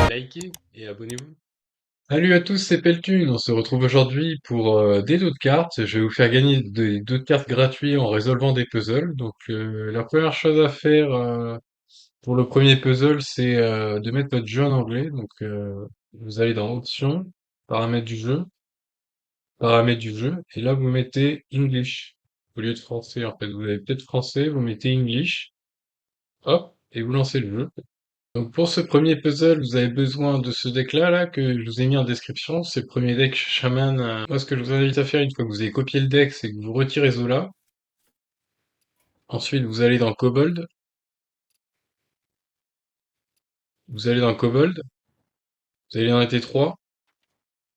Likez et abonnez-vous. Salut à tous, c'est Peltune. On se retrouve aujourd'hui pour des dos de cartes. Je vais vous faire gagner des dos de cartes gratuits en résolvant des puzzles. Donc la première chose à faire pour le premier puzzle, c'est de mettre votre jeu en anglais. Donc vous allez dans Options, Paramètres du jeu, et là vous mettez English au lieu de français. En fait, vous avez peut-être français, vous mettez English, hop, et vous lancez le jeu. Donc pour ce premier puzzle, vous avez besoin de ce deck-là, là, que je vous ai mis en description. C'est le premier deck Shaman. Moi, ce que je vous invite à faire une fois que vous avez copié le deck, c'est que vous retirez Zola. Ensuite, vous allez dans Kobold, vous allez dans T3,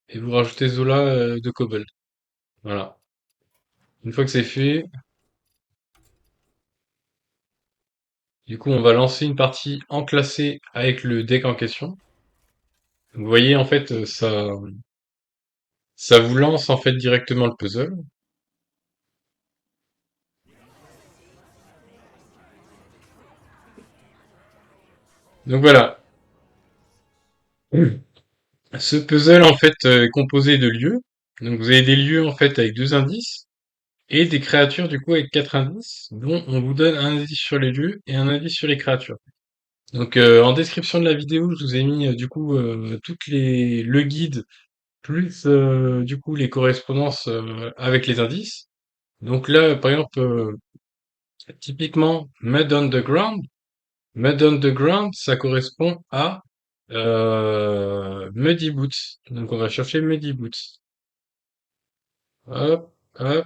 et vous rajoutez Zola de Kobold. Voilà. Une fois que c'est fait, du coup, on va lancer une partie enclassée avec le deck en question. Vous voyez, en fait, ça vous lance en fait directement le puzzle. Donc voilà. Ce puzzle en fait est composé de lieux. Donc vous avez des lieux en fait avec deux indices et des créatures du coup avec quatre indices, dont on vous donne un indice sur les lieux et un indice sur les créatures. Donc en description de la vidéo, je vous ai mis du coup toutes les le guide plus du coup les correspondances avec les indices. Donc là par exemple typiquement Mud Underground ça correspond à Muddy Boots. Donc on va chercher Muddy Boots. Hop, hop,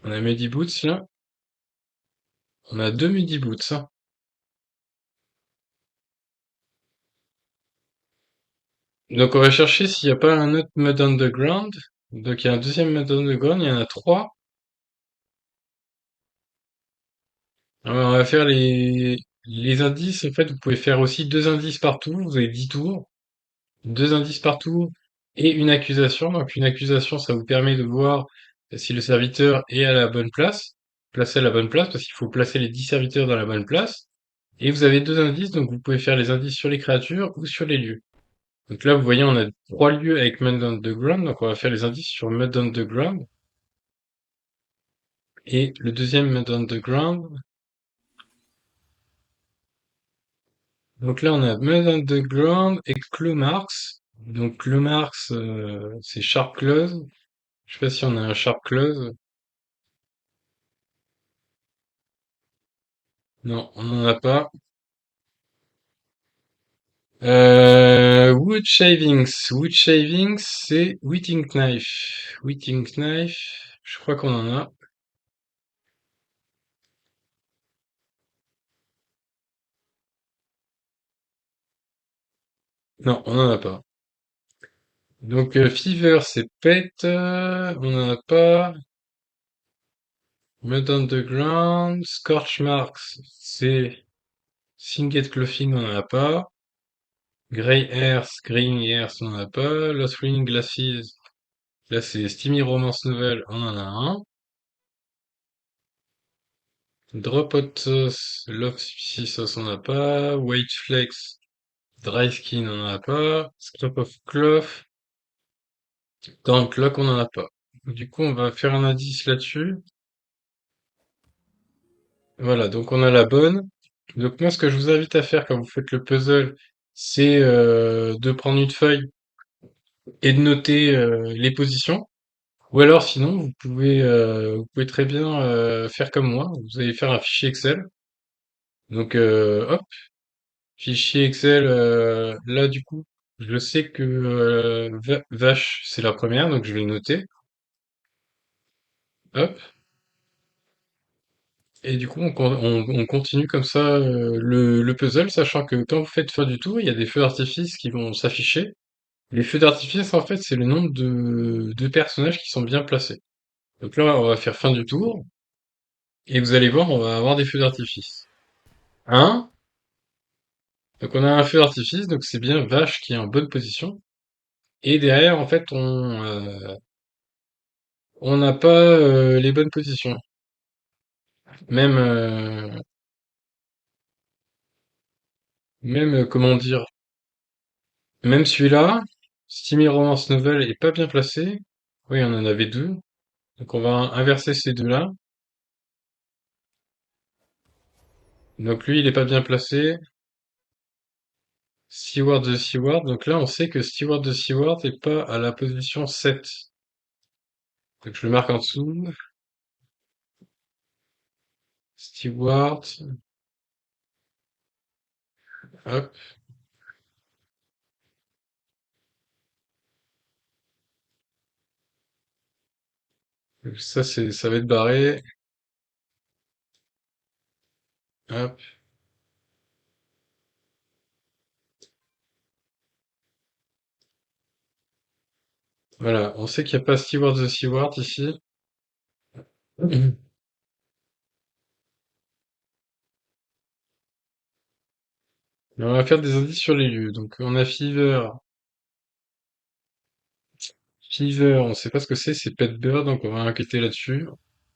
on a Muddy Boots là. On a deux Muddy Boots, hein. Donc on va chercher s'il n'y a pas un autre Mud Underground. Donc il y a un deuxième Mud Underground, il y en a trois. Alors, on va faire les indices. En fait, vous pouvez faire aussi deux indices par tour. Vous avez 10 tours. Deux indices par tour et une accusation. Donc une accusation, ça vous permet de voir si le serviteur est à la bonne place, placé à la bonne place, parce qu'il faut placer les 10 serviteurs dans la bonne place. Et vous avez deux indices, donc vous pouvez faire les indices sur les créatures ou sur les lieux. Donc là, vous voyez, on a trois lieux avec Mud Underground, donc on va faire les indices sur Mud Underground. Et le deuxième Mud Underground, donc là on a Mud Underground et Clomarx. Donc Clomarx, c'est Sharp Close. Je sais pas si on a un Sharp Close. Non, on n'en a pas. Wood Shavings. Wood Shavings, c'est Whitting Knife. Whitting Knife, je crois qu'on en a. Non, on n'en a pas. Donc Fever, c'est Pet. On n'en a pas. Mud Underground. Scorch Marks, c'est Singed Clothing, on n'en a pas. Grey Earth, Green Earth, on n'en a pas. Lost Reading Glasses, là c'est Steamy Romance Novel, on en a un. Drop Hot Sauce, Love Spicy Sauce, on n'en a pas. White Flex, Dry Skin, on n'en a pas. Scrap of Cloth, Dans Clock, on n'en a pas. Du coup, on va faire un indice là-dessus. Voilà, donc on a la bonne. Donc moi, ce que je vous invite à faire quand vous faites le puzzle, c'est de prendre une feuille et de noter les positions. Ou alors sinon, vous pouvez très bien faire comme moi. Vous allez faire un fichier Excel. Donc hop, fichier Excel. Là du coup, je sais que vache c'est la première, donc je vais le noter. Hop. Et du coup, on continue comme ça le puzzle, sachant que quand vous faites fin du tour, il y a des feux d'artifice qui vont s'afficher. Les feux d'artifice, en fait, c'est le nombre de personnages qui sont bien placés. Donc là, on va faire fin du tour. Et vous allez voir, on va avoir des feux d'artifice. Un. Donc on a un feu d'artifice, donc c'est bien Vache qui est en bonne position. Et derrière, en fait, on n'a pas les bonnes positions. Même, comment dire, même celui-là, Steamy Romance Novel est pas bien placé. Oui, on en avait deux. Donc on va inverser ces deux-là. Donc lui, il est pas bien placé. Steward the Steward. Donc là, on sait que Steward the Steward est pas à la position 7. Donc je le marque en dessous. Steward. Hop. Donc ça, ça va être barré. Hop. Voilà. On sait qu'il n'y a pas Steward the Steward ici. Mhm. Mais on va faire des indices sur les lieux. Donc on a Fever. Fever, on sait pas ce que c'est Pet Bird, donc on va enquêter là-dessus.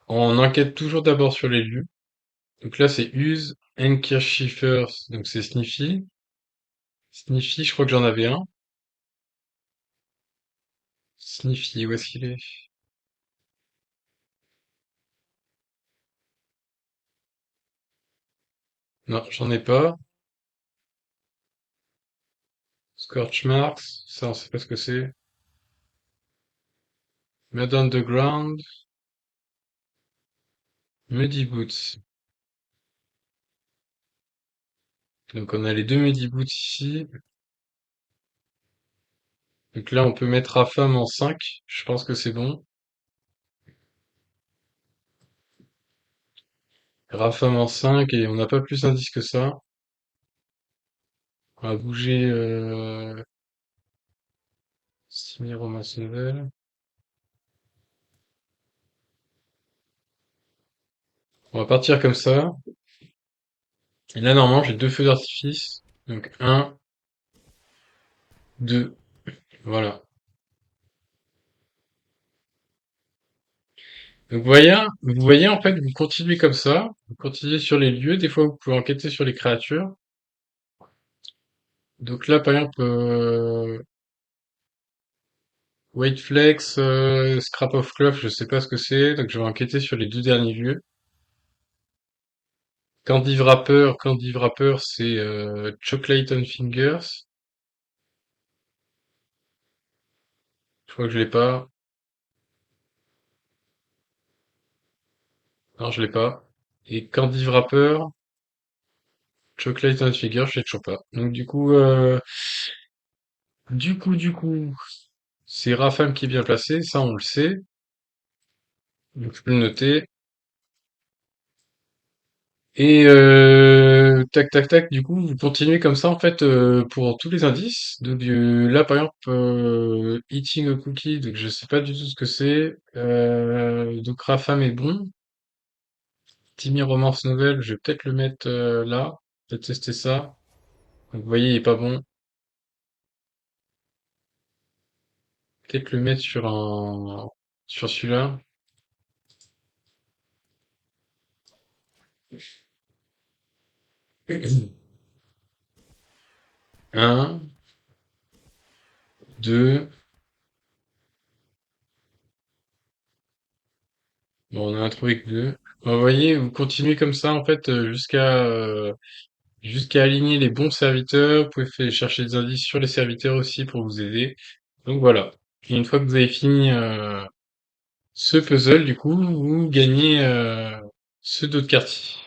On enquête toujours d'abord sur les lieux. Donc là, c'est Use, Handkerchiefers, donc c'est Sniffy. Sniffy, je crois que j'en avais un. Sniffy, où est-ce qu'il est? Non, j'en ai pas. Scorch Marks, ça on sait pas ce que c'est. Mud Underground, Muddy Boots. Donc on a les deux Muddy Boots ici. Donc là, on peut mettre Rafam en 5. Je pense que c'est bon. Rafam en 5 et on n'a pas plus d'indices que ça. On va bouger Steamy Romance Novel. On va partir comme ça. Et là, normalement, j'ai deux feux d'artifice. Donc, un, deux. Voilà. Donc, vous voyez, en fait, vous continuez comme ça. Vous continuez sur les lieux. Des fois, vous pouvez enquêter sur les créatures. Donc là, par exemple, White Flex, Scrap of Cloth, je sais pas ce que c'est. Donc, je vais enquêter sur les deux derniers lieux. Candy Wrapper, c'est Chocolate on Fingers. Je crois que je l'ai pas. Non, je l'ai pas. Et Candy Wrapper, Chocolate on Fingers, je l'ai toujours pas. Donc du coup, c'est Rafam qui est bien placé, ça on le sait. Donc je peux le noter. Et tac tac tac, du coup, vous continuez comme ça en fait pour tous les indices. Donc là par exemple, Eating a Cookie, donc je sais pas du tout ce que c'est. Donc Rafam est bon. Timmy Romance Novel, je vais peut-être le mettre là. Peut-être tester ça. Donc vous voyez, il est pas bon. Peut-être le mettre sur celui-là. Un, deux. Bon, on en a trouvé que deux. Bon, vous voyez, vous continuez comme ça en fait jusqu'à aligner les bons serviteurs. Vous pouvez chercher des indices sur les serviteurs aussi pour vous aider. Donc voilà. Et une fois que vous avez fini ce puzzle, du coup, vous gagnez ce dos de quartier.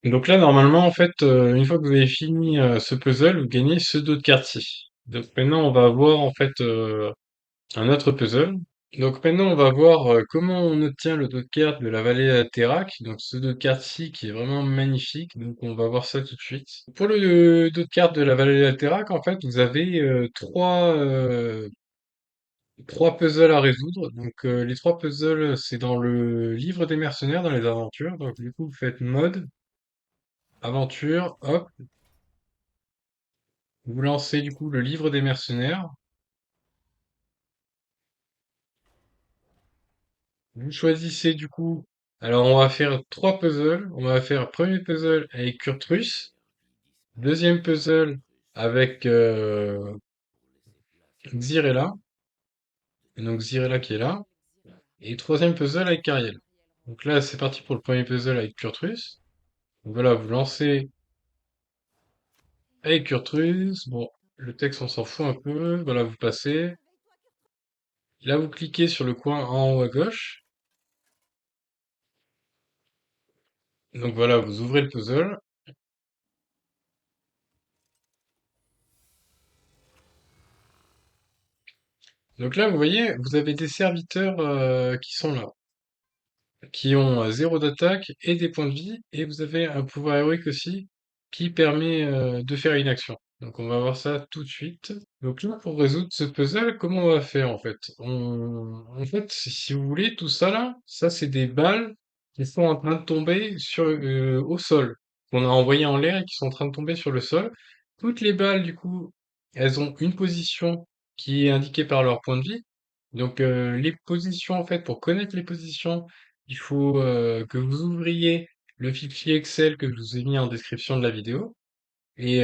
Donc là, normalement, en fait, une fois que vous avez fini ce puzzle, vous gagnez ce dos de quartier. Donc maintenant, on va voir en fait un autre puzzle. Donc maintenant, on va voir comment on obtient le dos de carte de la vallée Terrac. Donc ce dos de carte-ci qui est vraiment magnifique. Donc on va voir ça tout de suite. Pour le dos de carte de la vallée Terrac, en fait, vous avez trois puzzles à résoudre. Donc les trois puzzles, c'est dans le livre des mercenaires, dans les aventures. Donc du coup, vous faites mode, aventure, hop, vous lancez du coup le livre des mercenaires. Vous choisissez du coup. Alors on va faire trois puzzles. On va faire premier puzzle avec Kurtrus, deuxième puzzle avec Xyrella, et donc Xyrella qui est là, et troisième puzzle avec Cariel. Donc là c'est parti pour le premier puzzle avec Kurtrus. Donc voilà, vous lancez avec Kurtrus. Bon, le texte on s'en fout un peu. Voilà, vous passez. Là vous cliquez sur le coin en haut à gauche. Donc voilà, vous ouvrez le puzzle. Donc là, vous voyez, vous avez des serviteurs qui sont là, qui ont 0 d'attaque et des points de vie, et vous avez un pouvoir héroïque aussi qui permet de faire une action. Donc on va voir ça tout de suite. Donc là, pour résoudre ce puzzle, comment on va faire en fait? En fait, si vous voulez, tout ça là, ça c'est des balles qui sont en train de tomber au sol, qu'on a envoyées en l'air et qui sont en train de tomber sur le sol. Toutes les balles, du coup, elles ont une position qui est indiquée par leur point de vie. Donc les positions, en fait, pour connaître les positions, il faut que vous ouvriez le fichier Excel que je vous ai mis en description de la vidéo. Et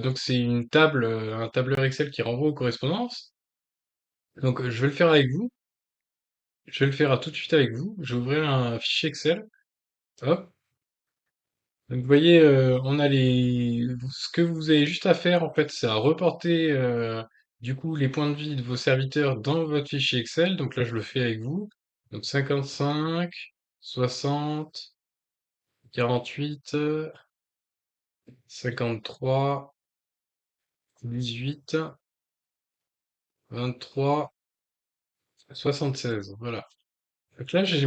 donc c'est une table, un tableur Excel qui renvoie aux correspondances. Donc je vais le faire avec vous. Je vais le faire tout de suite avec vous. Je vais ouvrir un fichier Excel. Hop. Donc vous voyez, on a ce que vous avez juste à faire en fait, c'est à reporter du coup les points de vie de vos serviteurs dans votre fichier Excel. Donc là je le fais avec vous. Donc 55, 60, 48, 53, 18, 23, 76. Voilà. Donc là, j'ai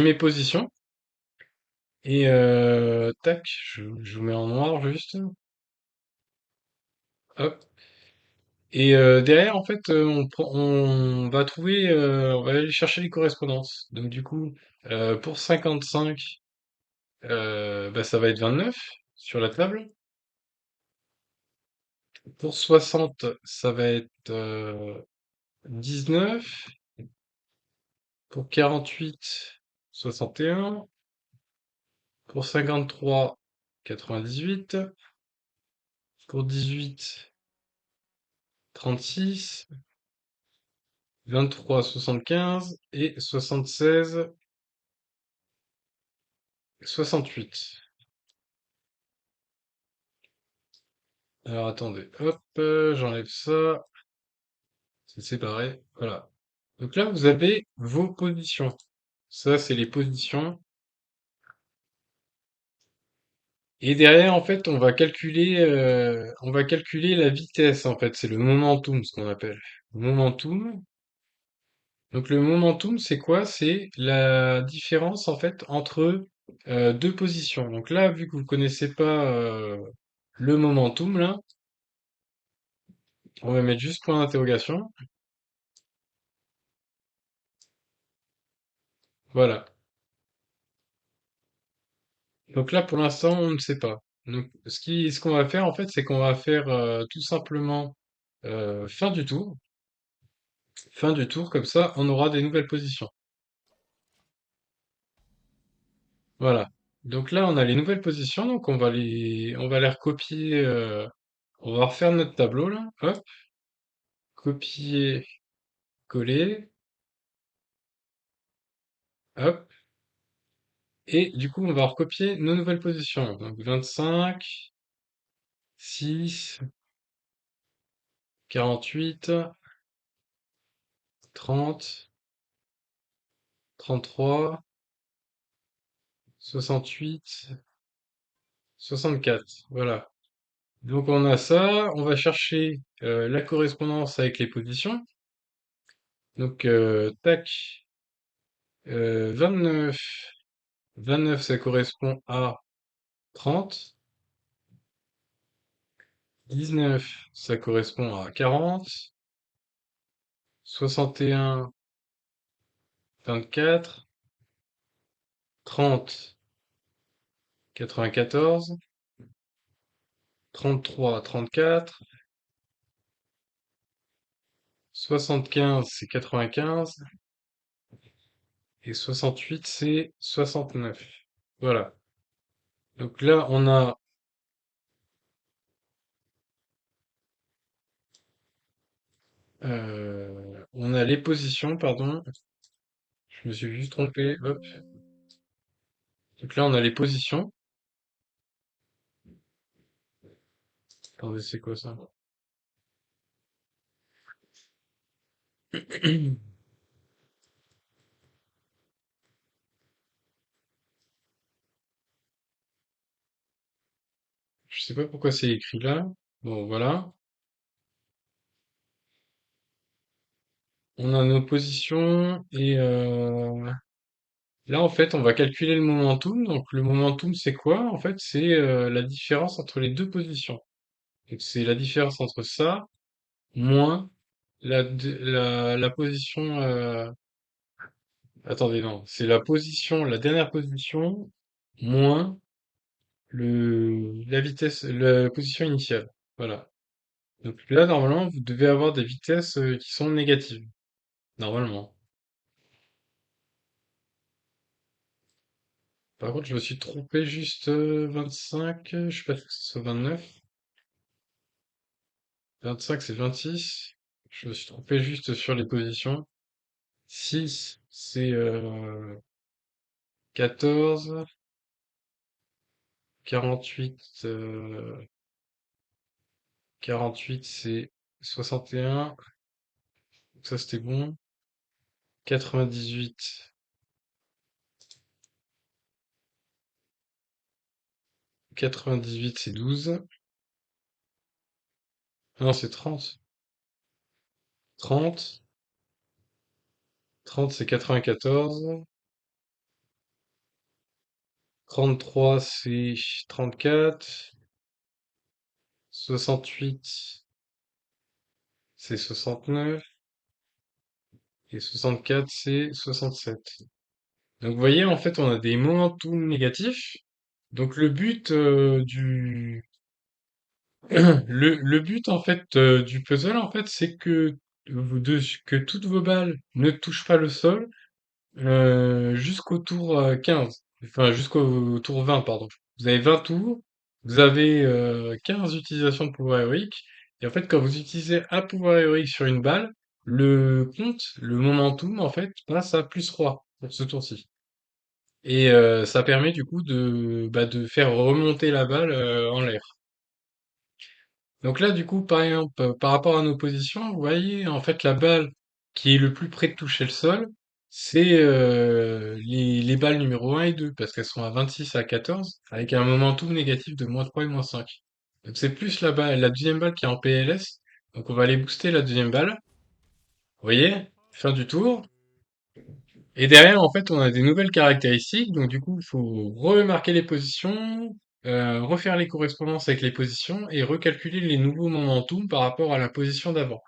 mes positions et tac, je vous mets en noir juste. Hop. Et derrière, en fait, on va trouver, on va aller chercher les correspondances. Donc du coup, pour 55, bah, ça va être 29 sur la table. Pour 60, ça va être 19. Pour 48, 61. Pour 53, 98. Pour 18, 36, 23, 75 et 76, 68. Alors attendez, hop, j'enlève ça, c'est séparé, voilà. Donc là, vous avez vos positions. Ça, c'est les positions. Et derrière, en fait, on va calculer la vitesse, en fait. C'est le momentum, ce qu'on appelle. Momentum. Donc le momentum, c'est quoi? C'est la différence en fait entre deux positions. Donc là, vu que vous connaissez pas le momentum, là, on va mettre juste point d'interrogation. Voilà. Donc là, pour l'instant, on ne sait pas. Donc ce qu'on va faire en fait, c'est qu'on va faire tout simplement. fin du tour. Fin du tour, comme ça, on aura des nouvelles positions. Voilà. Donc là, on a les nouvelles positions, donc on va les recopier. On va refaire notre tableau là. Hop, copier, coller. Hop. Et du coup, on va recopier nos nouvelles positions. Donc 25, 6, 48, 30, 33, 68, 64. Voilà. Donc on a ça. On va chercher la correspondance avec les positions. Donc tac, 29. 29, ça correspond à 30. 19, ça correspond à 40. 61, 24. 30, 94. 33, 34. 75, c'est 95. Et 68, c'est 69. Voilà. Donc là, on a les positions, pardon. Je me suis juste trompé. Hop. Donc là, on a les positions. Attendez, c'est quoi ça? Je sais pas pourquoi c'est écrit là. Bon, voilà. On a nos positions et là, en fait, on va calculer le momentum. Donc, le momentum, c'est quoi? En fait, c'est la différence entre les deux positions. Donc, c'est la différence entre ça moins la position. Attendez, non. C'est la dernière position moins la vitesse, la position initiale. Voilà. Donc là, normalement, vous devez avoir des vitesses qui sont négatives. Normalement. Par contre, je me suis trompé juste 25. Je sais pas si ce soit 29. 25, c'est 26. Je me suis trompé juste sur les positions. 6, c'est 14. 48, 48, c'est 61. Donc ça, c'était bon. 98, 98, c'est 12. Non, c'est 30. 30, 30, c'est 94. 33, c'est 34. 68, c'est 69. Et 64, c'est 67. Donc vous voyez, en fait, on a des momentum négatifs. Donc le but le but en fait du puzzle en fait c'est que toutes vos balles ne touchent pas le sol jusqu'au tour 15, enfin jusqu'au tour 20 pardon. Vous avez 20 tours, vous avez 15 utilisations de pouvoir héroïque et en fait quand vous utilisez un pouvoir héroïque sur une balle, le momentum en fait passe à +3 pour ce tour-ci. Et ça permet du coup de faire remonter la balle en l'air. Donc là, du coup, par exemple, par rapport à nos positions, vous voyez, en fait, la balle qui est le plus près de toucher le sol, c'est les balles numéro un et 2 parce qu'elles sont à 26 à 14, avec un momentum négatif de -3 et -5. Donc c'est plus la deuxième balle qui est en PLS. Donc on va aller booster la deuxième balle. Vous voyez? Fin du tour. Et derrière, en fait, on a des nouvelles caractéristiques. Donc, du coup, il faut remarquer les positions, refaire les correspondances avec les positions et recalculer les nouveaux momentum par rapport à la position d'avant.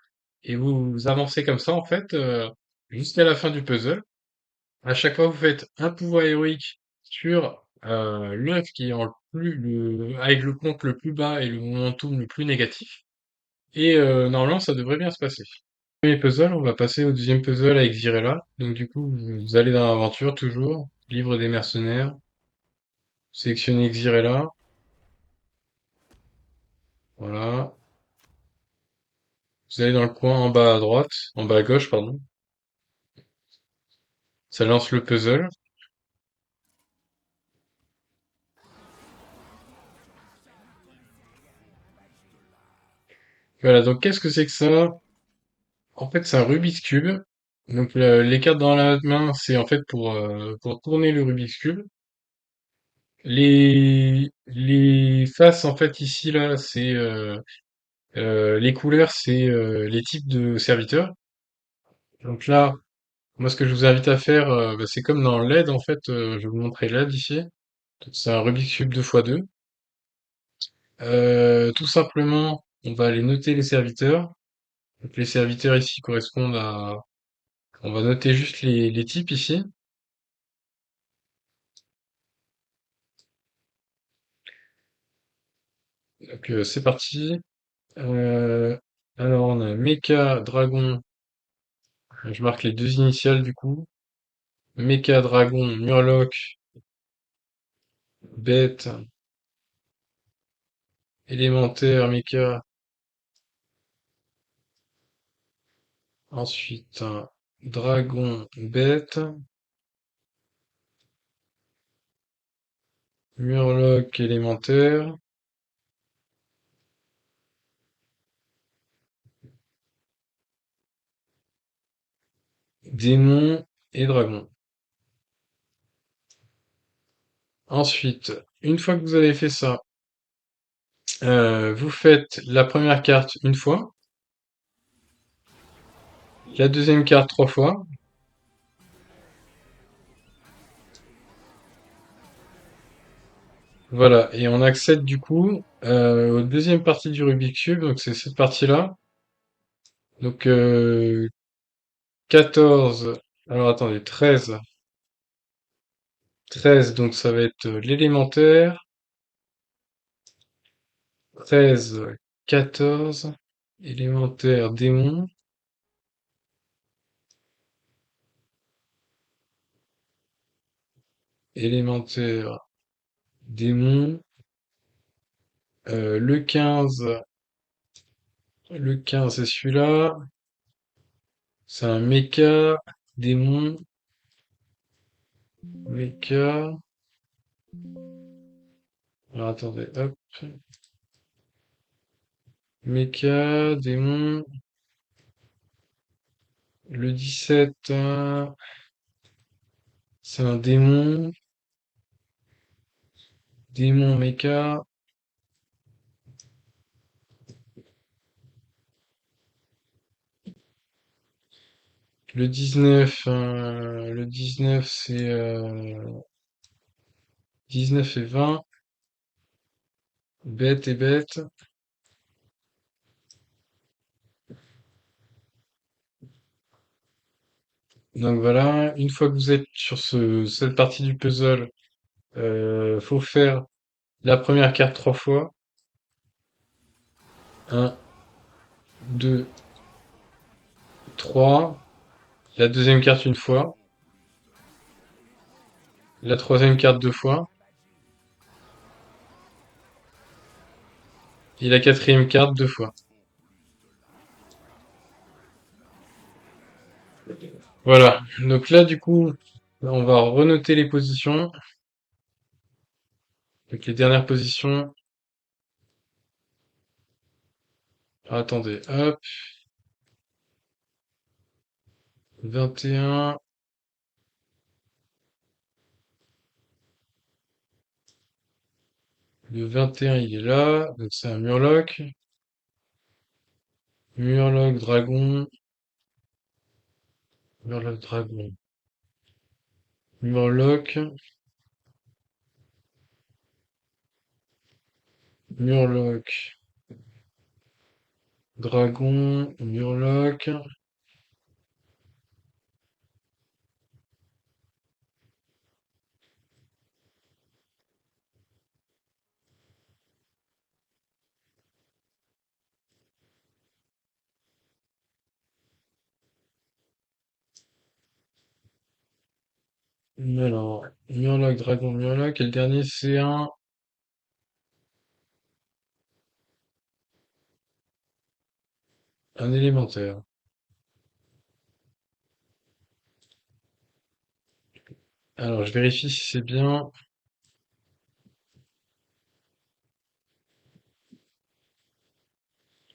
Et vous avancez comme ça, en fait, jusqu'à la fin du puzzle. À chaque fois, vous faites un pouvoir héroïque sur l'œuf qui est avec le compte le plus bas et le momentum le plus négatif. Et normalement, ça devrait bien se passer. Premier puzzle, on va passer au deuxième puzzle avec Zirella. Donc du coup, vous allez dans l'aventure toujours, livre des mercenaires, sélectionnez Xirella, voilà. Vous allez dans le coin en bas à droite, en bas à gauche, pardon. Ça lance le puzzle. Voilà, donc qu'est-ce que c'est que ça? En fait, c'est un Rubik's Cube. Donc les cartes dans la main, c'est en fait pour tourner le Rubik's Cube. Les faces, en fait, ici, là, c'est les couleurs, c'est les types de serviteurs. Donc là, moi, ce que je vous invite à faire, bah, c'est comme dans LED, en fait, je vais vous montrer LED ici. Donc, c'est un Rubik's Cube 2x2. Tout simplement, on va aller noter les serviteurs. Donc, les serviteurs ici correspondent à... On va noter juste les types ici. Donc, c'est parti. Euh, alors, on a Mecha, Dragon. Je marque les deux initiales du coup. Mecha, Dragon, Murloc, Bête, Élémentaire, Mecha. Ensuite, Dragon, Bête, Murloc, Élémentaire, Démon et Dragon. Ensuite, une fois que vous avez fait ça, vous faites la première carte une fois, la deuxième carte trois fois, voilà, et on accède du coup aux deuxième partie du Rubik's Cube, donc c'est cette partie-là. Donc 14, alors attendez, 13, 13, donc ça va être l'élémentaire, 13, 14, élémentaire, démon, élémentaire, démon, le 15, le 15 c'est celui-là, c'est un méca, démon, méca, alors attendez, hop, méca, démon, le 17, c'est un démon, démon, méca, le 19, le 19 c'est 19 et 20, bête et bête. Donc voilà, une fois que vous êtes sur cette partie du puzzle, faut faire la première carte trois fois. Un, 2, 3. La deuxième carte une fois. La troisième carte deux fois. Et la quatrième carte deux fois. Voilà. Donc là, du coup, on va renoter les positions. Donc les dernières positions. Attendez, hop. 21. Le 21, il est là. Donc c'est un Murloc. Murloc, dragon. Murloc, dragon. Murloc. Murloc. Dragon. Murloc. Alors, Murloc, Dragon, Murloc, et le dernier c'est un élémentaire. Alors, je vérifie si c'est bien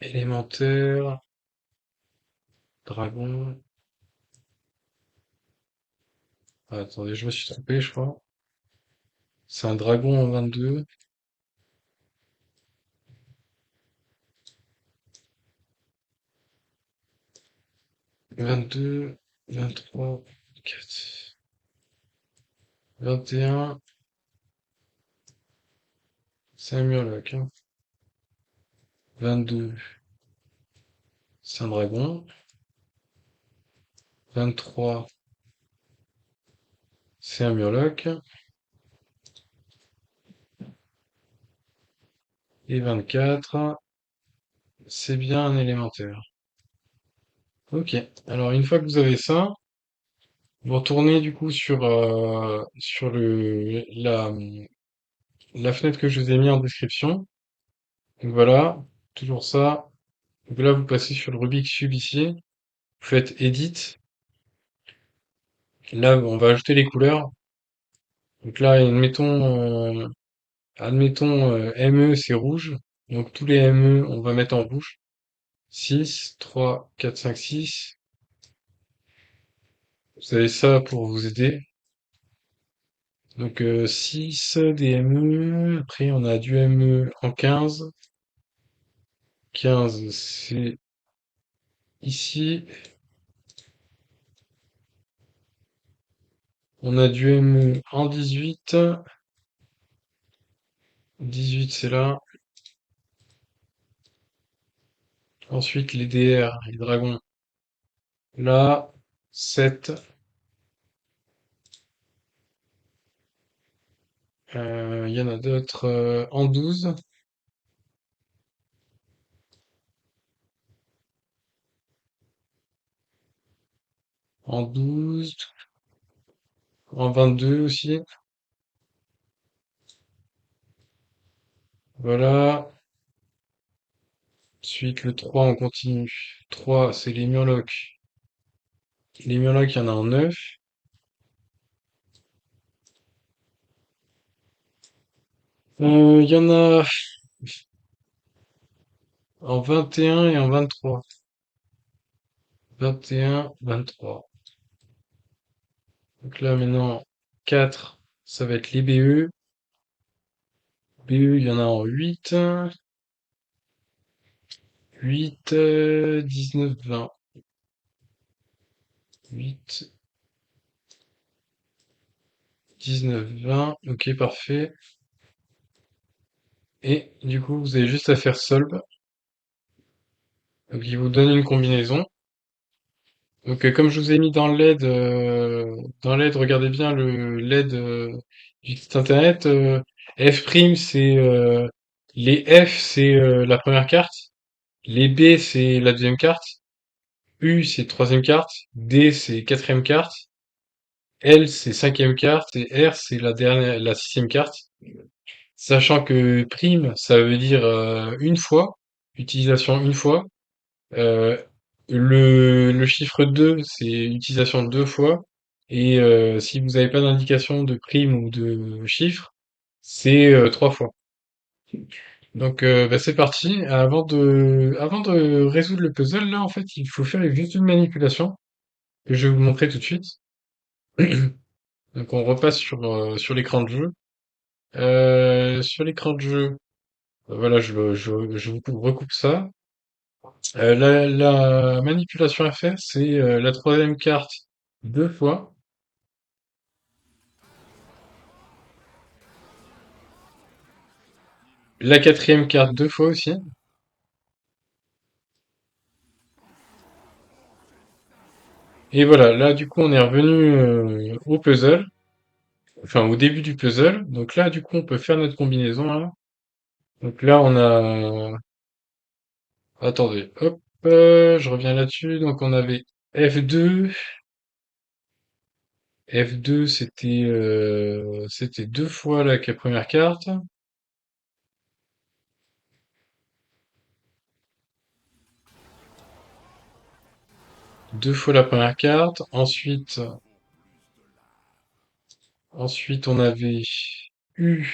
élémentaire, dragon. Ah, attendez, je me suis trompé, je crois. C'est un dragon en 22. 22, 23, 4, 21, c'est un murloc, hein. 22, c'est un dragon. 23, c'est un murloc. Et 24, c'est bien un élémentaire. Ok. Alors, une fois que vous avez ça, vous retournez du coup sur la fenêtre que je vous ai mis en description. Donc voilà, toujours ça. Donc là, vous passez sur le Rubik's Cube ici. Vous faites Edit. Là, on va ajouter les couleurs. Donc là, admettons ME, c'est rouge. Donc tous les ME, on va mettre en rouge. 6, 3, 4, 5, 6. Vous avez ça pour vous aider. Donc 6 des ME. Après, on a du ME en 15. 15, c'est ici. On a du ME en 18. 18, c'est là. Ensuite, les DR, les dragons. Là, 7. Il y en a d'autres en 12. En 12. En 22 aussi. Voilà. Ensuite, le 3, on continue. 3, c'est les murlocs. Les murlocs, il y en a en 9. Il y en a en 21 et en 23. 21, 23. Donc là, maintenant, 4, ça va être les BE. BE, il y en a en 8. 8, 19, 20. 8, 19, 20. Ok, parfait. Et du coup, vous avez juste à faire solve. Donc, il vous donne une combinaison. Donc, comme je vous ai mis dans l'aide, regardez bien le l'aide du site internet. F', les F, c'est la première carte. Les B, c'est la deuxième carte. U, c'est troisième carte. D, c'est quatrième carte. L, c'est cinquième carte. Et R, c'est la dernière, la sixième carte. Sachant que prime, ça veut dire une fois, utilisation une fois. Euh, le chiffre 2, c'est utilisation deux fois. Et si vous n'avez pas d'indication de prime ou de chiffre, c'est trois fois. Donc bah, c'est parti. Avant de résoudre le puzzle, là, en fait, il faut faire juste une manipulation que je vais vous montrer tout de suite. Donc on repasse sur l'écran de jeu. Sur l'écran de jeu, voilà, je vous recoupe ça. La manipulation à faire, c'est la troisième carte deux fois, la quatrième carte deux fois aussi. Et voilà, là du coup on est revenu au puzzle, enfin au début du puzzle. Donc là du coup on peut faire notre combinaison là. Donc là on a... Attendez, hop, je reviens là-dessus. Donc on avait F2, F2, c'était deux fois la première carte. Deux fois la première carte. Ensuite, on avait U.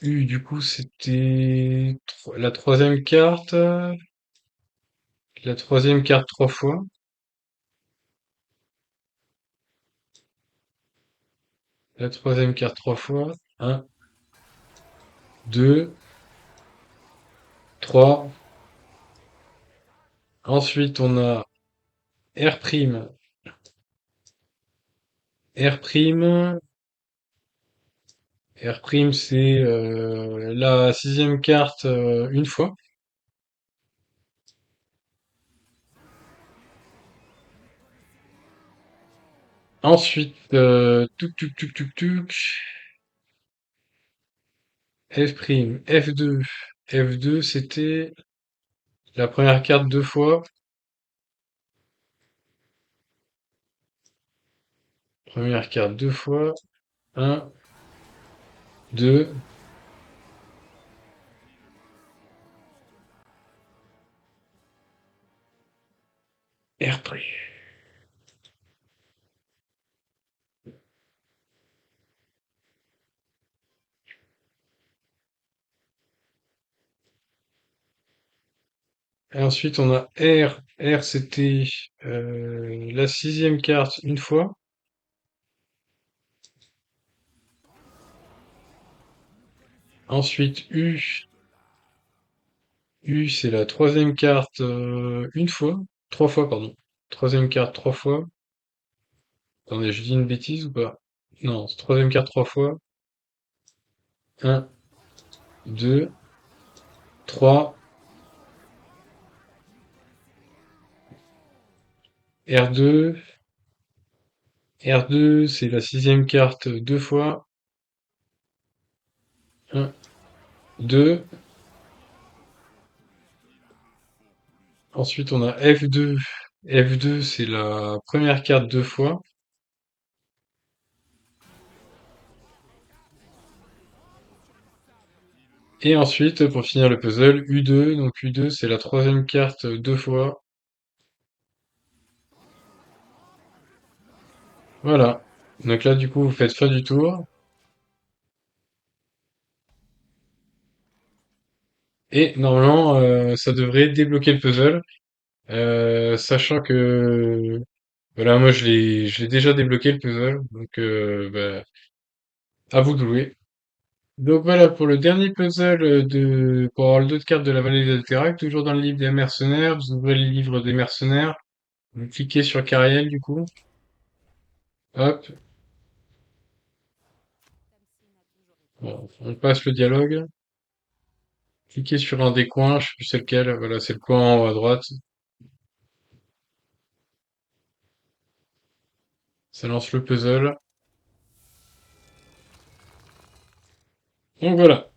Du coup, c'était la troisième carte. La troisième carte trois fois. La troisième carte trois fois. Un, deux, trois. Ensuite, on a R'. R'. R', c'est la sixième carte une fois. Ensuite, tuc tuc tuc tuc tuc. F'. F2. F2, c'était la première carte deux fois. Première carte deux fois. Un, deux, R'. Et ensuite, on a R. R, c'était la sixième carte une fois. Ensuite, U. U, c'est la troisième carte une fois. Trois fois, pardon. Troisième carte trois fois. Attendez, je dis une bêtise ou pas? Non, c'est troisième carte trois fois. Un, deux, trois. R2. R2, c'est la sixième carte deux fois. Un, deux. Ensuite, on a F2. F2, c'est la première carte deux fois. Et ensuite, pour finir le puzzle, U2. Donc U2, c'est la troisième carte deux fois. Voilà. Donc là, du coup, vous faites fin du tour. Et normalement, ça devrait débloquer le puzzle. Sachant que voilà, moi je l'ai déjà débloqué le puzzle. Donc bah, à vous de jouer. Donc voilà pour le dernier puzzle pour avoir le dos de carte de la vallée d'Alterac, toujours dans le livre des mercenaires. Vous ouvrez le livre des mercenaires. Vous cliquez sur Cariel du coup. Hop. Bon, on passe le dialogue. Cliquez sur un des coins, je sais plus c'est lequel. Voilà, c'est le coin en haut à droite. Ça lance le puzzle. Donc voilà.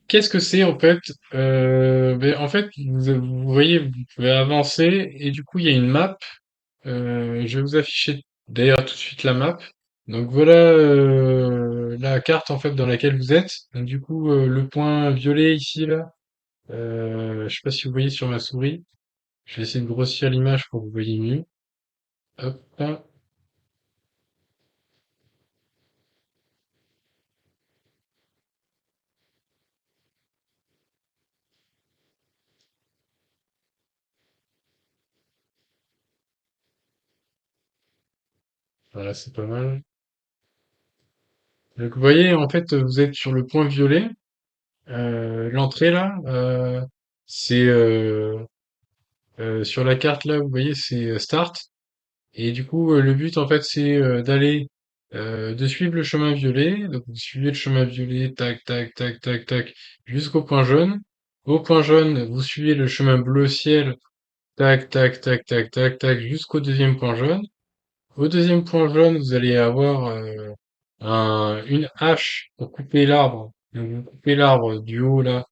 Qu'est-ce que c'est en fait? Ben, en fait, vous voyez, vous pouvez avancer et du coup il y a une map. Je vais vous afficher d'ailleurs tout de suite la map. Donc voilà la carte en fait dans laquelle vous êtes. Donc, du coup le point violet ici là. Je sais pas si vous voyez sur ma souris. Je vais essayer de grossir l'image pour que vous voyez mieux. Hop, là. Voilà, c'est pas mal. Donc vous voyez en fait vous êtes sur le point violet. L'entrée là, c'est sur la carte là, vous voyez, c'est Start. Et du coup, le but en fait, c'est de suivre le chemin violet. Donc vous suivez le chemin violet, tac, tac, tac, tac, tac, jusqu'au point jaune. Au point jaune, vous suivez le chemin bleu ciel, tac, tac, tac, tac, tac, tac, jusqu'au deuxième point jaune. Au deuxième point jaune, vous allez avoir une hache pour couper l'arbre. Donc vous coupez l'arbre du haut là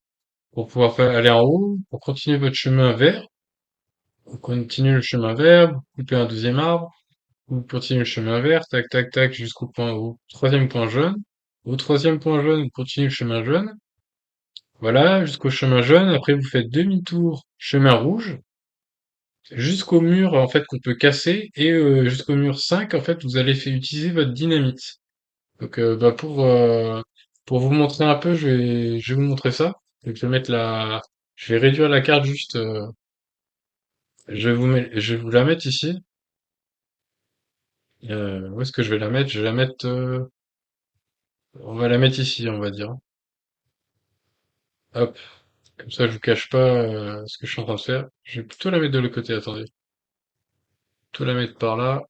pour pouvoir aller en haut, pour continuer votre chemin vert. Vous continuez le chemin vert, vous coupez un deuxième arbre, Vous continuez le chemin vert, tac, tac, tac, au troisième point jaune. Au troisième point jaune, vous continuez le chemin jaune. Voilà, jusqu'au chemin jaune. Après, vous faites demi-tour, chemin rouge, jusqu'au mur, en fait, qu'on peut casser. Et jusqu'au mur 5, en fait, vous allez utiliser votre dynamite. Donc, bah, pour vous montrer un peu, je vais vous montrer ça. Donc, je vais réduire la carte juste. Je vais vous la mettre ici. Où est-ce que je vais la mettre? Je vais la mettre. On va la mettre ici, on va dire. Hop. Comme ça, je vous cache pas ce que je suis en train de faire. Je vais plutôt la mettre de l'autre côté. Attendez. Plutôt la mettre par là.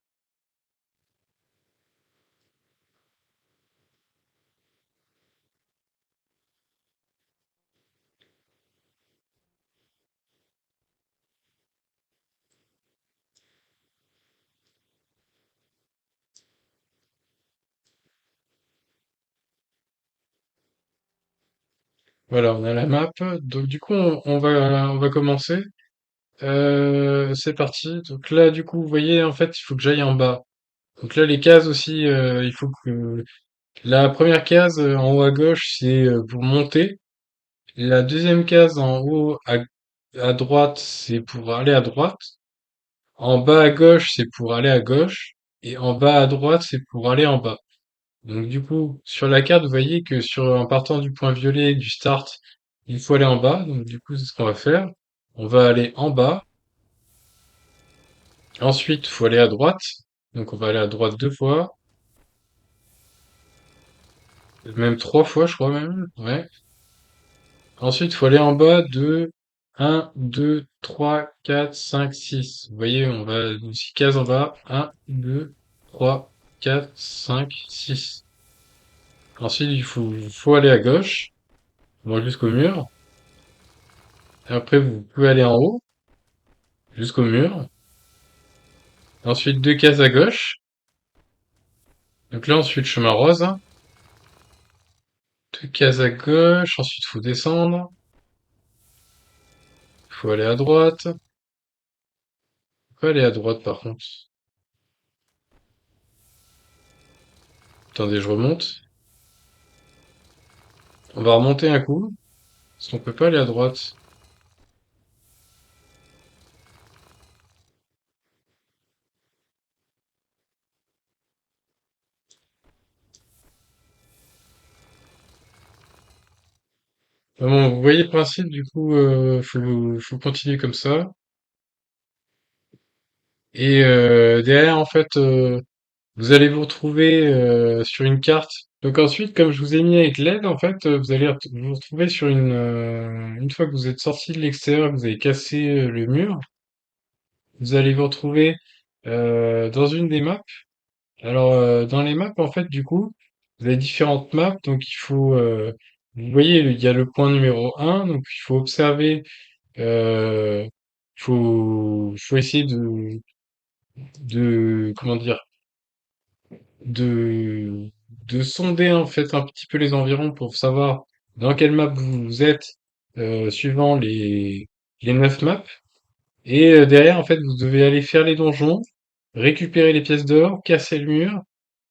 Voilà, on a la map. Donc du coup, on va commencer. C'est parti. Donc là, du coup, vous voyez, en fait, il faut que j'aille en bas. Donc là, les cases aussi, il faut que la première case en haut à gauche, c'est pour monter. La deuxième case en haut à droite, c'est pour aller à droite. En bas à gauche, c'est pour aller à gauche. Et en bas à droite, c'est pour aller en bas. Donc du coup, sur la carte, vous voyez que en partant du point violet du start, il faut aller en bas. Donc du coup, c'est ce qu'on va faire. On va aller en bas. Ensuite, il faut aller à droite. Donc on va aller à droite deux fois, même trois fois, je crois même. Ouais. Ensuite, il faut aller en bas de un, 2, 3, 4, 5, 6. Vous voyez, on va 6 cases en bas. Un, 2, 3, 4, 5, 6. Ensuite, il faut aller à gauche, bon, jusqu'au mur. Et après, vous pouvez aller en haut, jusqu'au mur. Ensuite, deux cases à gauche. Donc là, ensuite, chemin rose. Deux cases à gauche. Ensuite, il faut descendre. Il faut aller à droite. Il faut aller à droite, par contre. Attendez, je remonte. On va remonter un coup, parce qu'on peut pas aller à droite. Bon, vous voyez le principe, du coup, faut continuer comme ça. Et derrière, en fait, vous allez vous retrouver sur une carte. Donc ensuite, comme je vous ai mis avec l'aide, en fait, vous allez vous retrouver sur une fois que vous êtes sorti de l'extérieur, que vous avez cassé le mur, vous allez vous retrouver dans une des maps. Alors, dans les maps, en fait, du coup, vous avez différentes maps, donc vous voyez, il y a le point numéro un, donc il faut observer, euh, faut essayer comment dire, de, de sonder, en fait, un petit peu les environs pour savoir dans quelle map vous êtes, suivant les 9 maps. Et derrière, en fait, vous devez aller faire les donjons, récupérer les pièces d'or, casser le mur,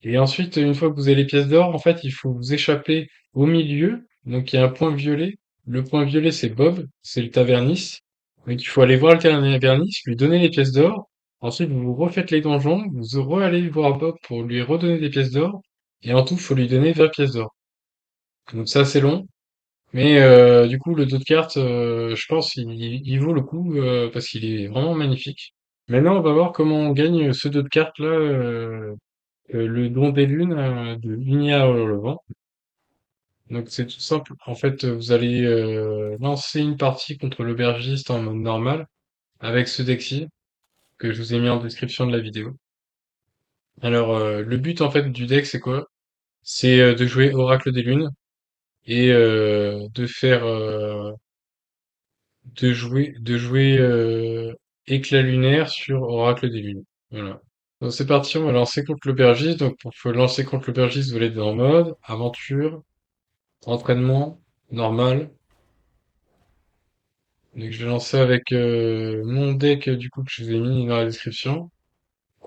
et ensuite, une fois que vous avez les pièces d'or, en fait, il faut vous échapper au milieu. Donc, il y a un point violet. Le point violet, c'est Bob, c'est le taverniste. Donc, il faut aller voir le taverniste, lui donner les pièces d'or. Ensuite, vous refaites les donjons, vous re-allez voir Bob pour lui redonner des pièces d'or. Et en tout, il faut lui donner 20 pièces d'or. Donc, ça, c'est long. Mais du coup, le dos de carte, je pense, il vaut le coup parce qu'il est vraiment magnifique. Maintenant, on va voir comment on gagne ce dos de carte là, le don des lunes de Lunia le vent. Donc c'est tout simple. En fait, vous allez lancer une partie contre l'aubergiste en mode normal avec ce deck-ci que je vous ai mis en description de la vidéo. Alors le but en fait du deck c'est quoi? C'est de jouer Oracle des Lunes et de jouer Éclat lunaire sur Oracle des Lunes. Voilà. Donc c'est parti, on va lancer contre l'aubergiste. Donc pour lancer contre l'aubergiste, vous allez dans mode, aventure, entraînement, normal. Donc je vais lancer avec mon deck du coup que je vous ai mis dans la description.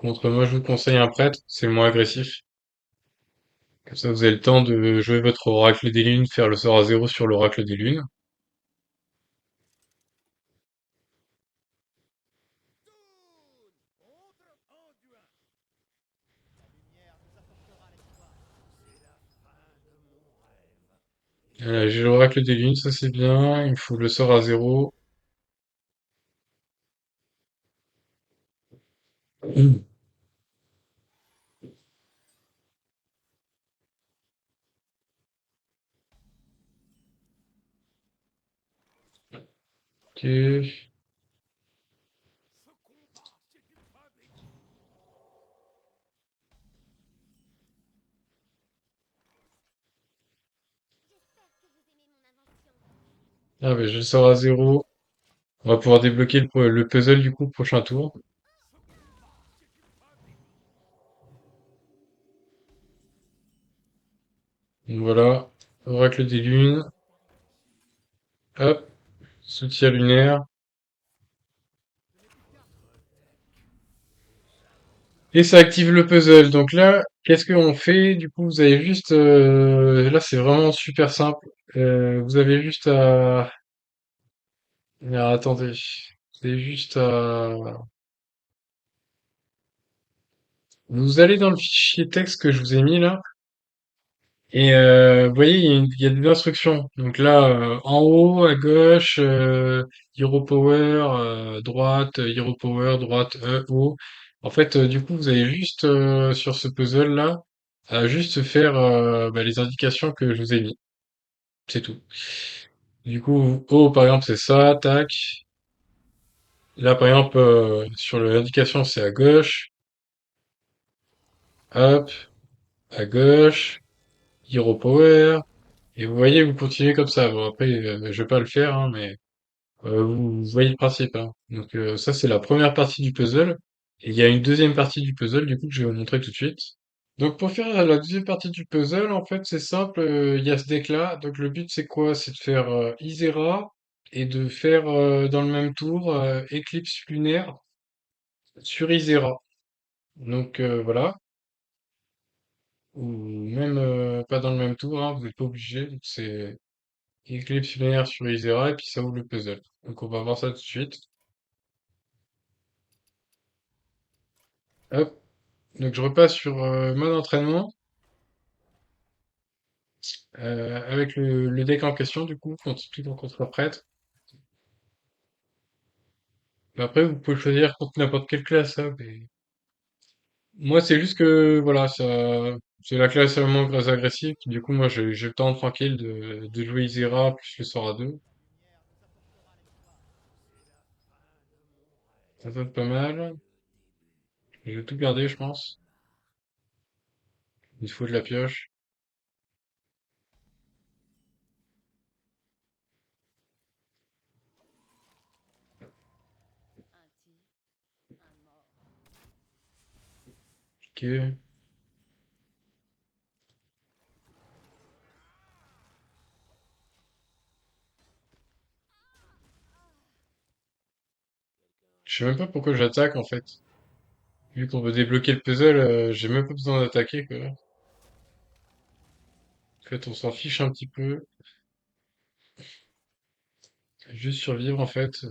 Contre moi, je vous conseille un prêtre, c'est le moins agressif. Comme ça, vous avez le temps de jouer votre oracle des lunes, faire le sort à zéro sur l'oracle des lunes. Voilà, j'ai l'oracle des lunes, ça c'est bien. Il me faut le sort à zéro. Mm. Ok. Ah, ben, je le sors à zéro. On va pouvoir débloquer le puzzle du coup, prochain tour. Donc voilà, oracle des lunes. Hop, soutien lunaire. Et ça active le puzzle. Donc là, qu'est-ce qu'on fait? Du coup, vous avez juste... là, c'est vraiment super simple. Vous avez juste à... Alors, attendez. Vous avez juste à... Vous allez dans le fichier texte que je vous ai mis là. Et vous voyez, il y a des instructions. Donc là, en haut, à gauche, Hero Power, droite, Hero Power, droite, haut. En fait, du coup, vous avez juste sur ce puzzle-là, à juste faire les indications que je vous ai mis. C'est tout. Du coup, haut, par exemple, c'est ça, tac. Là, par exemple, sur l'indication, c'est à gauche. Hop, à gauche, Hero Power. Et vous voyez, vous continuez comme ça. Bon, après, je vais pas le faire, hein, mais vous voyez le principe, hein. Donc ça, c'est la première partie du puzzle. Et il y a une deuxième partie du puzzle, du coup, que je vais vous montrer tout de suite. Donc pour faire la deuxième partie du puzzle, en fait, c'est simple. Il y a ce deck-là. Donc le but, c'est quoi? C'est de faire Isera et de faire dans le même tour Éclipse lunaire sur Isera. Donc voilà. Ou même pas dans le même tour, hein, vous n'êtes pas obligé. Donc c'est Eclipse lunaire sur Isera et puis ça ouvre le puzzle. Donc on va voir ça tout de suite. Hop. Donc je repasse sur mode entraînement avec le deck en question du coup, tout en contre-prêtre. Mais après vous pouvez choisir contre n'importe quelle classe, hein, mais moi c'est juste que voilà, ça c'est la classe vraiment très agressive. Du coup moi j'ai le temps tranquille de jouer Isera plus le sort à 2. Ça donne pas mal. Je vais tout garder je pense. Il faut de la pioche. Ok. Je sais même pas pourquoi j'attaque en fait. Vu qu'on veut débloquer le puzzle, j'ai même pas besoin d'attaquer, quoi. En fait, on s'en fiche un petit peu. Juste survivre, en fait.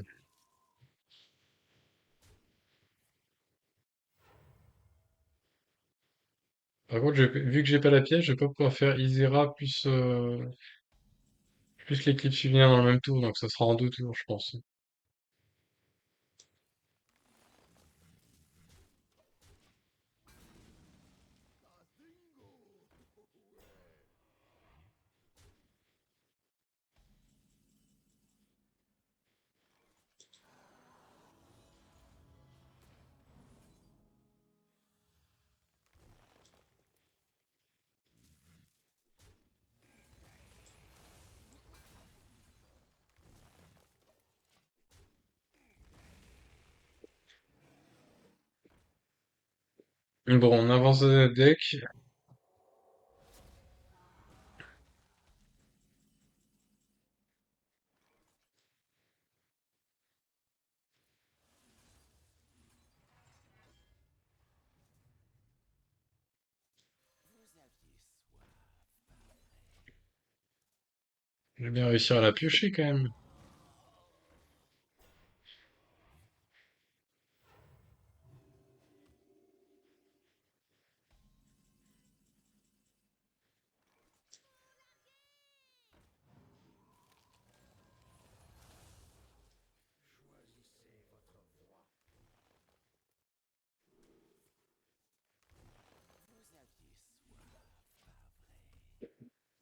Par contre, vu que j'ai pas la pièce, je vais pas pouvoir faire Isera plus l'éclipse lunaire dans le même tour, donc ça sera en 2 tours, je pense. Bon, on avance dans notre deck. Je vais bien réussir à la piocher quand même.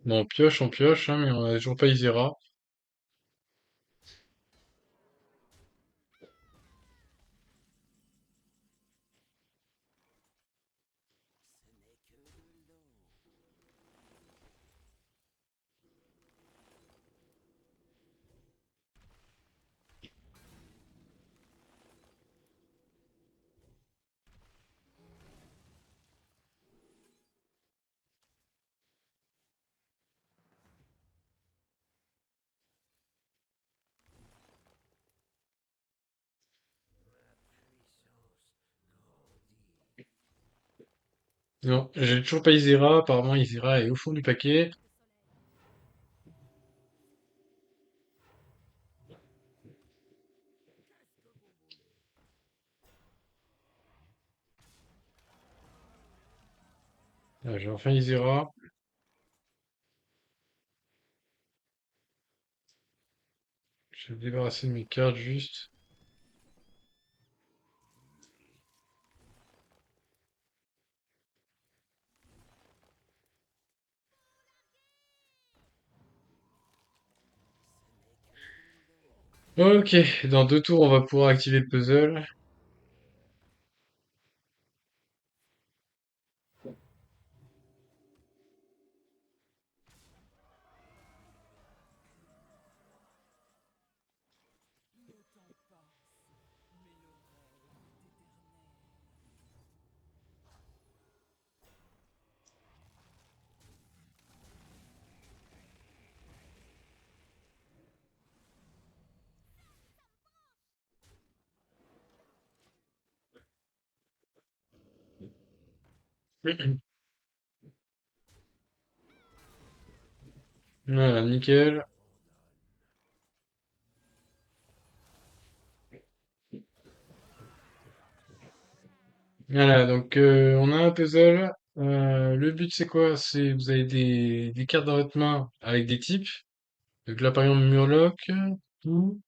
Bon, on pioche, hein, mais on a toujours pas Isera. Non, j'ai toujours pas Isera. Apparemment, Isera est au fond du paquet. J'ai enfin Isera. Je vais me débarrasser de mes cartes juste. Ok, dans 2 tours, on va pouvoir activer le puzzle. Voilà, nickel. Voilà, donc on a un puzzle. Le but c'est quoi? C'est vous avez des cartes dans votre main avec des types. Donc là par exemple Murloc, tout,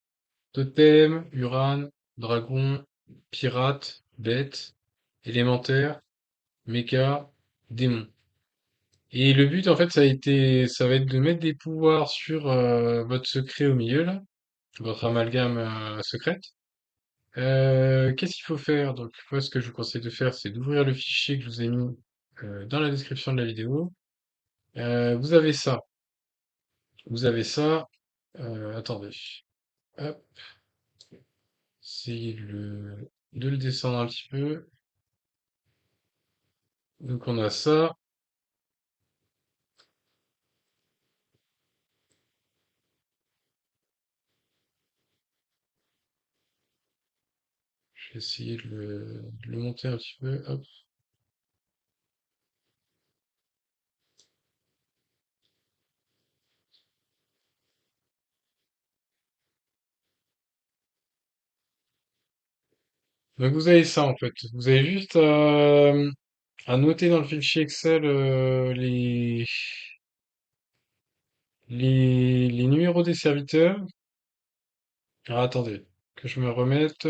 Totem, Uran, Dragon, Pirate, Bête, Élémentaire, Mecha, Démon. Et le but en fait ça va être de mettre des pouvoirs sur votre secret au milieu là, votre amalgame secrète. Qu'est-ce qu'il faut faire? Donc, moi, ce que je vous conseille de faire, c'est d'ouvrir le fichier que je vous ai mis dans la description de la vidéo. Vous avez ça. Vous avez ça. Attendez. Hop, essayez de le descendre un petit peu. Donc, on a ça. Je vais essayer de le monter un petit peu. Hop. Donc, vous avez ça, en fait. Vous avez juste à noter dans le fichier Excel les numéros des serviteurs. Alors, attendez, que je me remette.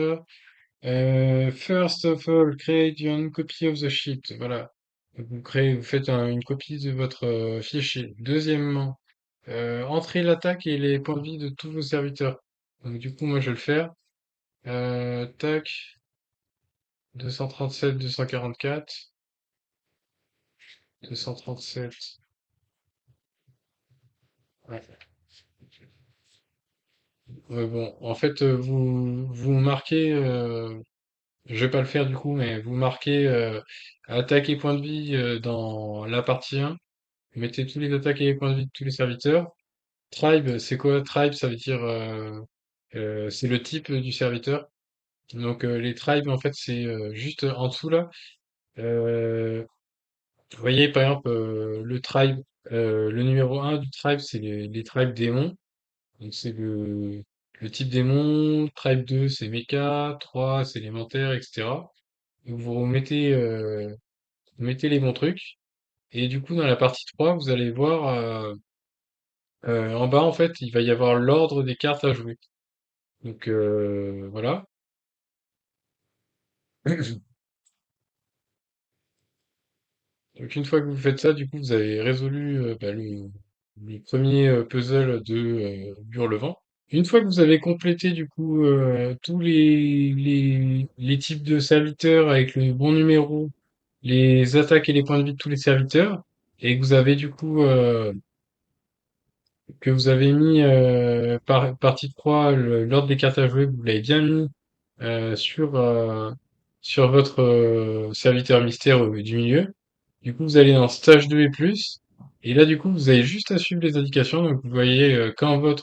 First of all, create your own copy of the sheet. Voilà. Donc, vous faites une copie de votre fichier. Deuxièmement, entrez l'attaque et les points de vie de tous vos serviteurs. Donc, du coup, moi, je vais le faire. Tac, 237, 244, 237. Ouais. Ouais, bon, en fait, vous marquez, je vais pas le faire du coup, mais vous marquez attaque et points de vie dans la partie 1. Vous mettez tous les attaques et les points de vie de tous les serviteurs. Tribe, c'est quoi? Tribe, ça veut dire c'est le type du serviteur. Donc les tribes, en fait, c'est juste en dessous là. Euh, vous voyez, par exemple, le tribe. Le numéro un du tribe, c'est les tribes démons. Donc c'est le type démon. Tribe 2, c'est mecha. 3, c'est élémentaire, etc. Donc vous mettez les bons trucs. Et du coup, dans la partie 3, vous allez voir en bas, en fait, il va y avoir l'ordre des cartes à jouer. Donc voilà. Donc une fois que vous faites ça, du coup, vous avez résolu le premier puzzle de Hurlevent. Une fois que vous avez complété du coup tous les types de serviteurs avec le bon numéro, les attaques et les points de vie de tous les serviteurs, et que vous avez du coup que vous avez mis par partie 3 l'ordre des cartes à jouer, que vous l'avez bien mis sur votre serviteur mystère du milieu. Du coup, vous allez dans stage 2 et plus. Et là, du coup, vous avez juste à suivre les indications. Donc, vous voyez quand vos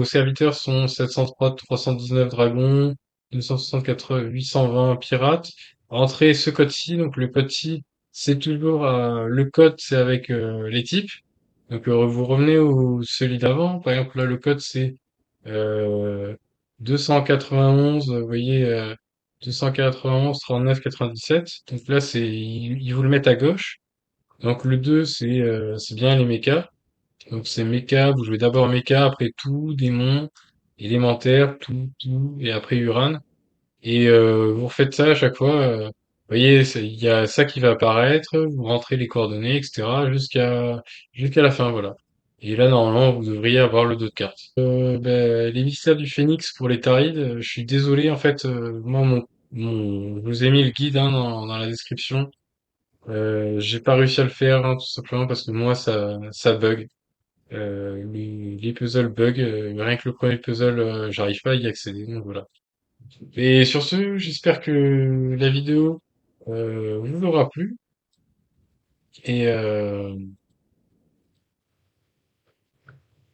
serviteurs sont 703, 319 dragons, 264, 820 pirates, entrez ce code-ci. Donc, le code-ci, c'est toujours le code, c'est avec les types. Donc, vous revenez au celui d'avant. Par exemple, là, le code, c'est euh, 291. Vous voyez, 291, 39, 97. Donc là, ils vous le mettent à gauche. Donc, le 2, c'est bien les mechas. Donc c'est méca, vous jouez d'abord méca, après tout, démon, élémentaire, tout, et après Uran. Et vous refaites ça à chaque fois. Vous voyez, il y a ça qui va apparaître, vous rentrez les coordonnées, etc. jusqu'à la fin, voilà. Et là, normalement, vous devriez avoir le dos de cartes. Les mystères du Phénix pour les Tarides, je suis désolé, en fait, moi, je vous ai mis le guide hein, dans la description. J'ai pas réussi à le faire, hein, tout simplement parce que moi, ça bug. Les puzzles bug, rien que le premier puzzle, j'arrive pas à y accéder, donc voilà. Et sur ce, j'espère que la vidéo vous aura plu et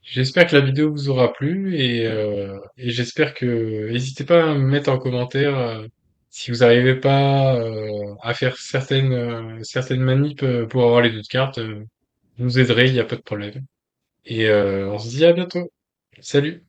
j'espère que la vidéo vous aura plu et j'espère que n'hésitez pas à me mettre en commentaire si vous n'arrivez pas à faire certaines manips pour avoir les deux cartes, je vous aiderai, il n'y a pas de problème. Et on se dit à bientôt. Salut!